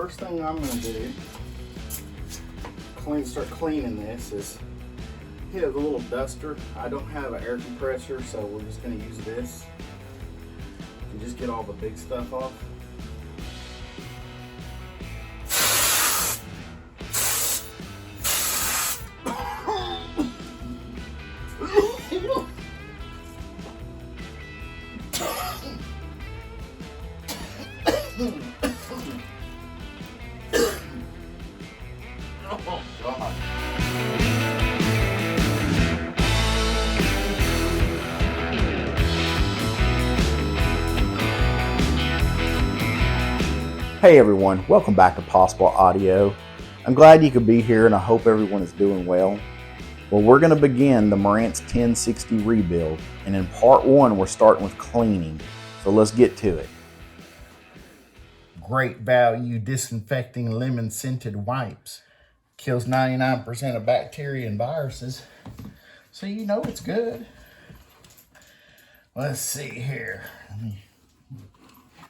first thing I'm going to do, start cleaning this, is hit it with a little duster. I don't have an air compressor, so we're just going to use this and just get all the big stuff off. Oh, God. Hey everyone, welcome back to Possible Audio. I'm glad you could be here and I hope everyone is doing well. Well, we're going to begin the Marantz 1060 rebuild, and in part one we're starting with cleaning, so let's get to it. Great value disinfecting lemon scented wipes. Kills 99% of bacteria and viruses, so you know it's good. Let's see here.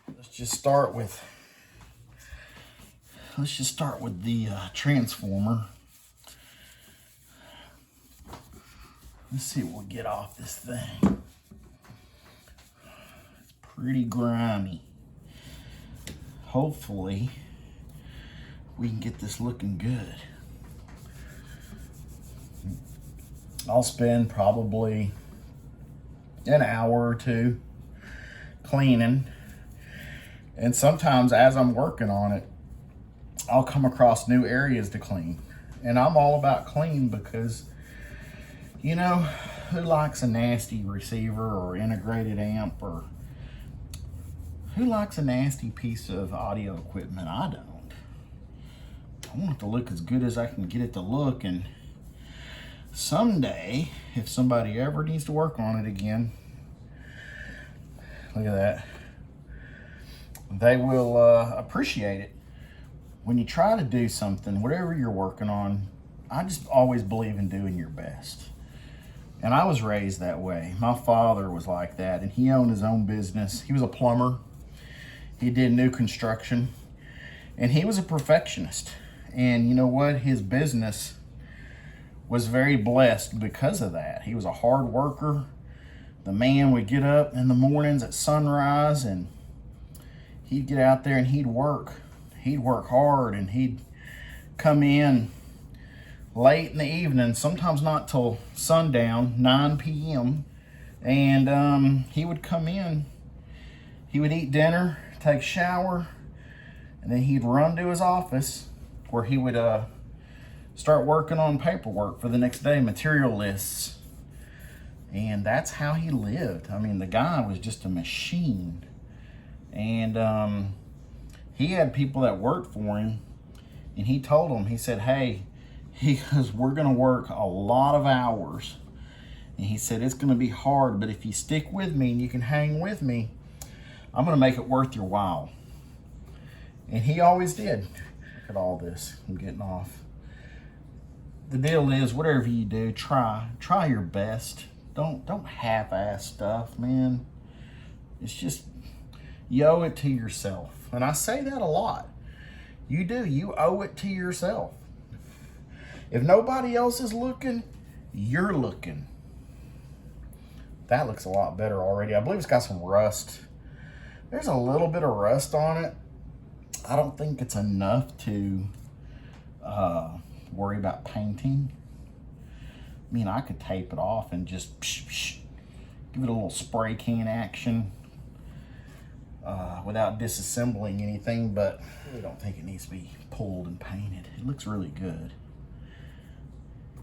Let's just start with the transformer. Let's see what we'll get off this thing. It's pretty grimy. Hopefully we can get this looking good. I'll spend probably an hour or two cleaning, and sometimes as I'm working on it, I'll come across new areas to clean. And I'm all about clean because, you know, who likes a nasty receiver or integrated amp, or who likes a nasty piece of audio equipment? I don't. I want it to look as good as I can get it to look, and someday, if somebody ever needs to work on it again, look at that, they will appreciate it. When you try to do something, whatever you're working on, I just always believe in doing your best. And I was raised that way. My father was like that, and he owned his own business. He was a plumber. He did new construction, and he was a perfectionist. And you know what? His business was very blessed because of that. He was a hard worker. The man would get up in the mornings at sunrise, and he'd get out there and he'd work. He'd work hard, and he'd come in late in the evening, sometimes not till sundown, 9 p.m. And he would come in, he would eat dinner, take a shower, and then he'd run to his office where he would start working on paperwork for the next day, material lists. And that's how he lived. I mean, the guy was just a machine. And he had people that worked for him, and he told them, he said, hey, we're gonna work a lot of hours. And he said, it's gonna be hard, but if you stick with me and you can hang with me, I'm gonna make it worth your while. And he always did. Look at all this, I'm getting off. The deal is, whatever you do, try your best. Don't half-ass stuff, man. It's just, you owe it to yourself. And I say that a lot. You do, you owe it to yourself. If nobody else is looking, you're looking. That looks a lot better already. I believe it's got some rust. There's a little bit of rust on it. I don't think it's enough to worry about painting. I mean, I could tape it off and just give it a little spray can action without disassembling anything, but I really don't think it needs to be pulled and painted. It looks really good.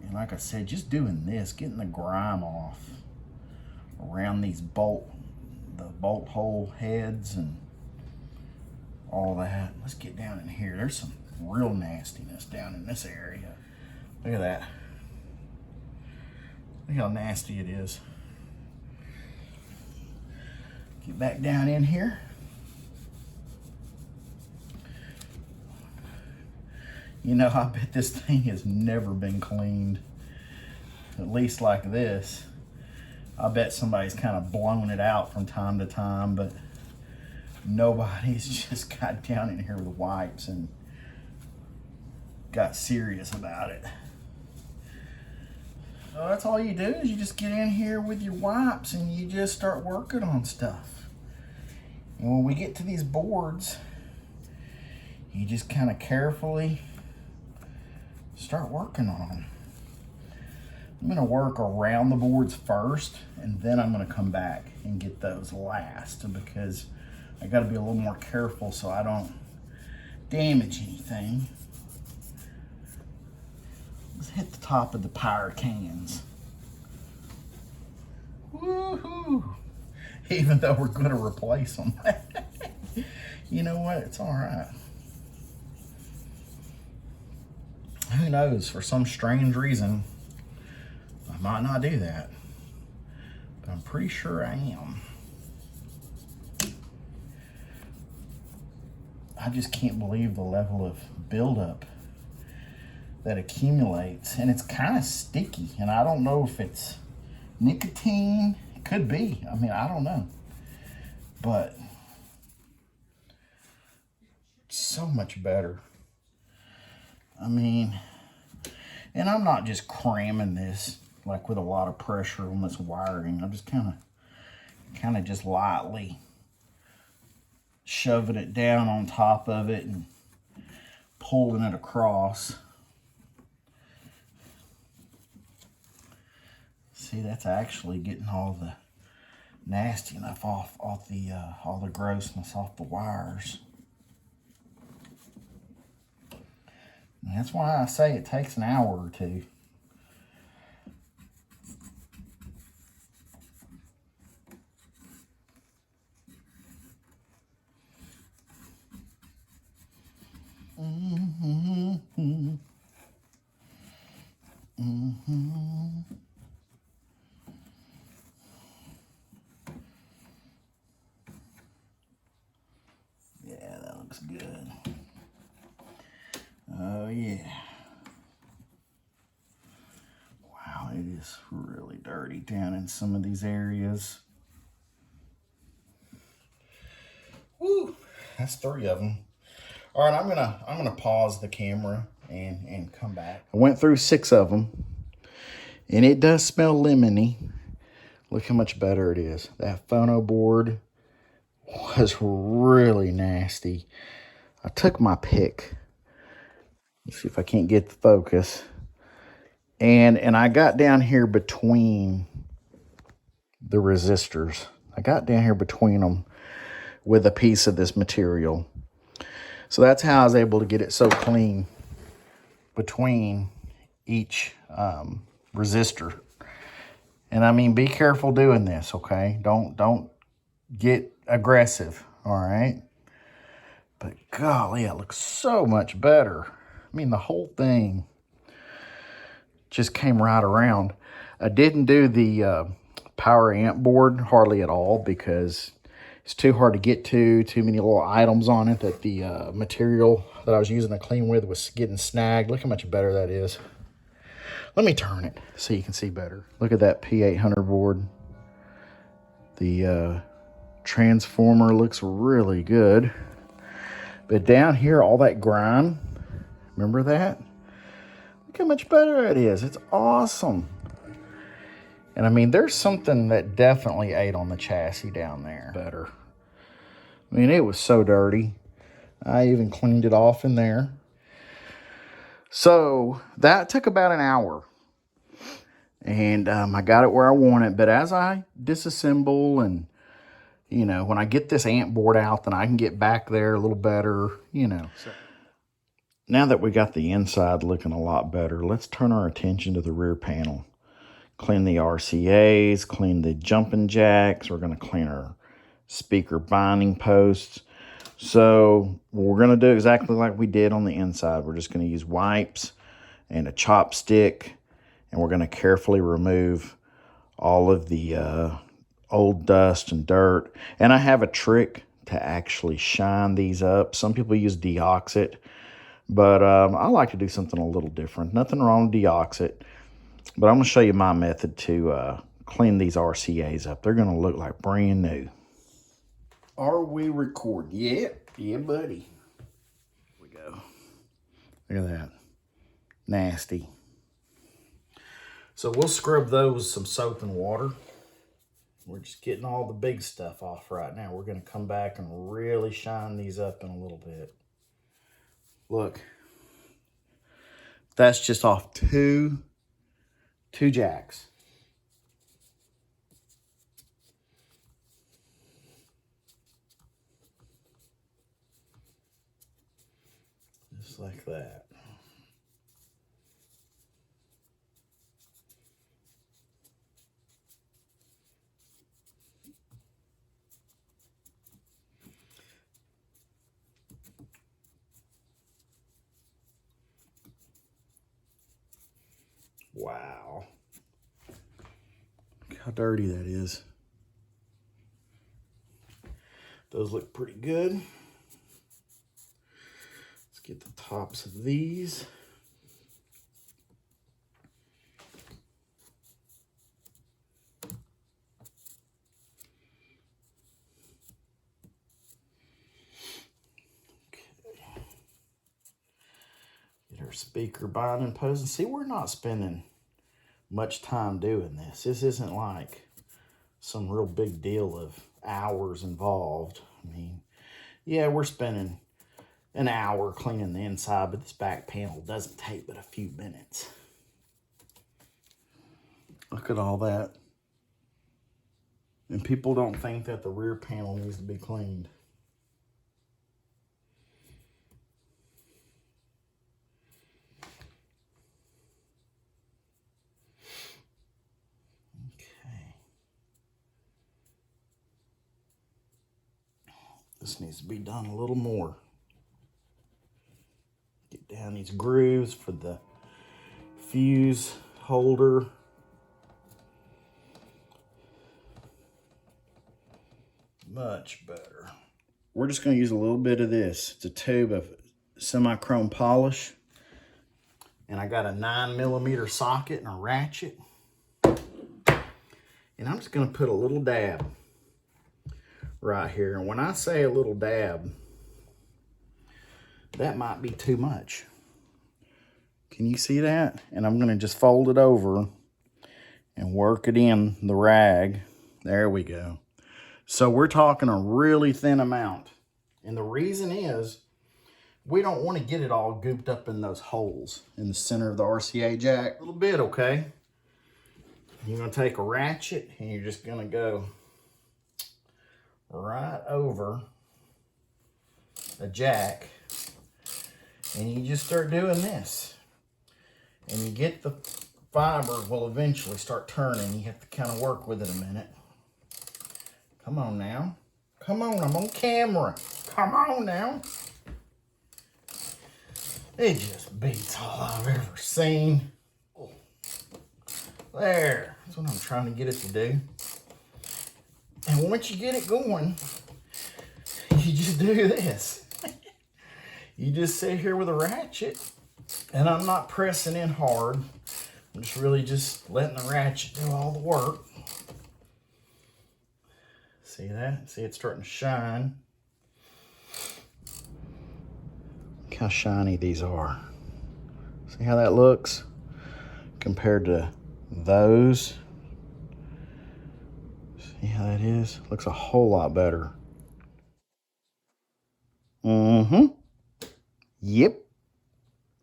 And like I said, just doing this, getting the grime off around these the bolt hole heads and all that. Let's get down in here. There's some real nastiness down in this area. Look at that. Look how nasty it is. Get back down in here. You know, I bet this thing has never been cleaned, at least like this. I bet somebody's kind of blown it out from time to time, but nobody's just got down in here with wipes and got serious about it. So that's all you do, is you just get in here with your wipes and you just start working on stuff. And when we get to these boards, you just kind of carefully start working on them. I'm gonna work around the boards first, and then I'm gonna come back and get those last, because I gotta be a little more careful so I don't damage anything. Let's hit the top of the power cans. Woohoo! Even though we're gonna replace them. You know what, it's all right. Who knows, for some strange reason, I might not do that, but I'm pretty sure I am. I just can't believe the level of buildup that accumulates, and it's kind of sticky, and I don't know if it's nicotine. It could be. I mean, I don't know, but it's so much better. I mean, and I'm not just cramming this like with a lot of pressure on this wiring. I'm just kind of just lightly shoving it down on top of it and pulling it across. See, that's actually getting all the nasty enough off the all the grossness off the wires. And that's why I say it takes an hour or two. Yeah, that looks good. Oh yeah. Wow, it is really dirty down in some of these areas. Woo, that's 3 of them. All right, I'm gonna pause the camera and come back. I went through 6 of them, and it does smell lemony. Look how much better it is. That phono board was really nasty. I took my pick. Let's see if I can't get the focus. And I got down here between the resistors. I got down here between them with a piece of this material. So that's how I was able to get it so clean between each resistor. And I mean, be careful doing this, okay? Don't get aggressive, all right? But golly, it looks so much better. I mean, the whole thing just came right around. I didn't do the power amp board hardly at all because it's too hard to get to, too many little items on it that the material that I was using to clean with was getting snagged. Look how much better that is. Let me turn it so you can see better. Look at that P800 board. The transformer looks really good. But down here, all that grime, remember that? Look how much better it is. It's awesome. And I mean, there's something that definitely ate on the chassis down there. Better. I mean, it was so dirty. I even cleaned it off in there. So that took about an hour. And I got it where I want it. But as I disassemble and, you know, when I get this amp board out, then I can get back there a little better, you know. So, now that we got the inside looking a lot better, let's turn our attention to the rear panel. Clean the RCAs, clean the jumping jacks. We're going to clean our speaker binding posts. So we're going to do exactly like we did on the inside. We're just going to use wipes and a chopstick, and we're going to carefully remove all of the old dust and dirt. And I have a trick to actually shine these up. Some people use deoxit, but I like to do something a little different. Nothing wrong with deoxit, but I'm going to show you my method to clean these RCAs up. They're going to look like brand new. Are we recording? Yep. Yeah, buddy. Here we go. Look at that. Nasty. So we'll scrub those with some soap and water. We're just getting all the big stuff off right now. We're going to come back and really shine these up in a little bit. Look. That's just off two jacks. Just like that. Wow. Look how dirty that is. Those look pretty good. Let's get the tops of these. Get our speaker binding posing. See, we're not spending much time doing this. This isn't like some real big deal of hours involved. I mean, yeah, we're spending an hour cleaning the inside, but this back panel doesn't take but a few minutes. Look at all that. And people don't think that the rear panel needs to be cleaned. This needs to be done a little more. Get down these grooves for the fuse holder. Much better. We're just going to use a little bit of this. It's a tube of semi-chrome polish. And I got a 9mm socket and a ratchet. And I'm just going to put a little dab right here. And when I say a little dab, that might be too much. Can you see that? And I'm going to just fold it over and work it in the rag. There we go. So we're talking a really thin amount. And the reason is we don't want to get it all gooped up in those holes in the center of the RCA jack. A little bit, okay? You're going to take a ratchet and you're just going to go right over a jack, and you just start doing this, and you get the fiber will eventually start turning. You have to kind of work with it a minute. Come on now. Come on, I'm on camera. Come on now. It just beats all I've ever seen. There, that's what I'm trying to get it to do. And once you get it going, you just do this. You just sit here with a ratchet, and I'm not pressing in hard. I'm just really just letting the ratchet do all the work. See that? See, it's starting to shine. Look how shiny these are. See how that looks compared to those? See how that is? Looks a whole lot better. Mm-hmm. Yep.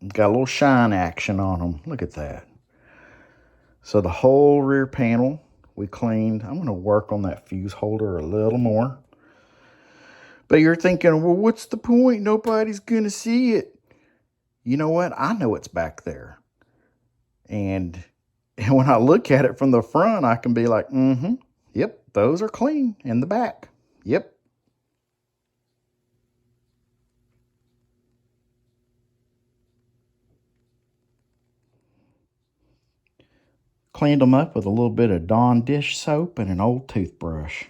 Got a little shine action on them. Look at that. So the whole rear panel we cleaned. I'm going to work on that fuse holder a little more. But you're thinking, well, what's the point? Nobody's going to see it. You know what? I know it's back there. And when I look at it from the front, I can be like, mm-hmm. Yep, those are clean in the back. Yep. Cleaned them up with a little bit of Dawn dish soap and an old toothbrush.